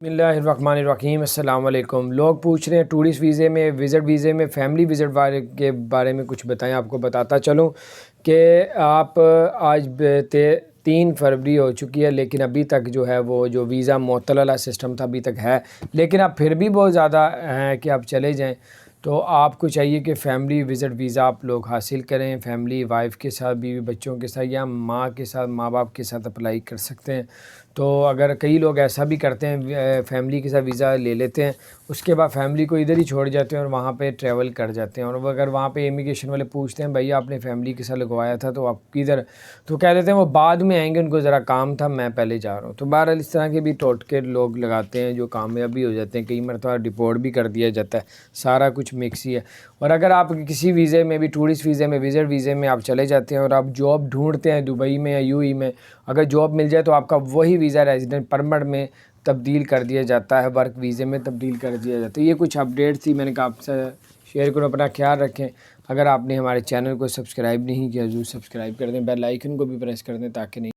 بسم اللہ الرحمن الرحیم۔ السلام علیکم۔ لوگ پوچھ رہے ہیں ٹورسٹ ویزے میں، وزٹ ویزے میں، فیملی وزٹ کے بارے میں کچھ بتائیں۔ آپ کو بتاتا چلوں کہ آپ آج 3 فروری ہو چکی ہے، لیکن ابھی تک جو ہے وہ جو ویزا معطل والا سسٹم تھا ابھی تک ہے، لیکن اب پھر بھی بہت زیادہ ہیں کہ آپ چلے جائیں۔ تو آپ کو چاہیے کہ فیملی وزٹ ویزا آپ لوگ حاصل کریں، فیملی وائف کے ساتھ، بیوی بچوں کے ساتھ، یا ماں کے ساتھ، ماں باپ کے ساتھ اپلائی کر سکتے ہیں۔ تو اگر کئی لوگ ایسا بھی کرتے ہیں، فیملی کے ساتھ ویزا لے لیتے ہیں، اس کے بعد فیملی کو ادھر ہی چھوڑ جاتے ہیں اور وہاں پہ ٹریول کر جاتے ہیں، اور اگر وہاں پہ امیگریشن والے پوچھتے ہیں بھائی آپ نے فیملی کے ساتھ لگوایا تھا تو آپ کدھر، تو کہہ دیتے ہیں وہ بعد میں آئیں گے، ان کو ذرا کام تھا، میں پہلے جا رہا ہوں۔ تو بہرحال اس طرح کے بھی ٹوٹکے لوگ لگاتے ہیں جو کامیاب بھی ہو جاتے ہیں، کئی مرتبہ ڈپورٹ بھی کر دیا جاتا ہے، سارا کچھ مکس ہی ہے۔ اور اگر آپ کسی ویزے میں بھی، ٹورسٹ ویزے میں، وزٹ ویزے میں آپ چلے جاتے ہیں اور آپ جاب ڈھونڈتے ہیں دبئی میں یا یو ای میں، اگر جاب مل جائے تو آپ کا وہی ویزا ریزیڈنٹ پرمٹ میں تبدیل کر دیا جاتا ہے، ورک ویزے میں تبدیل کر دیا جاتا ہے۔ یہ کچھ اپڈیٹ تھی، میں نے کہا آپ سے شیئر کروں۔ اپنا خیال رکھیں۔ اگر آپ نے ہمارے چینل کو سبسکرائب نہیں کیا ضرور سبسکرائب کر دیں، بیل آئیکن کو بھی پریس کر دیں تاکہ نہیں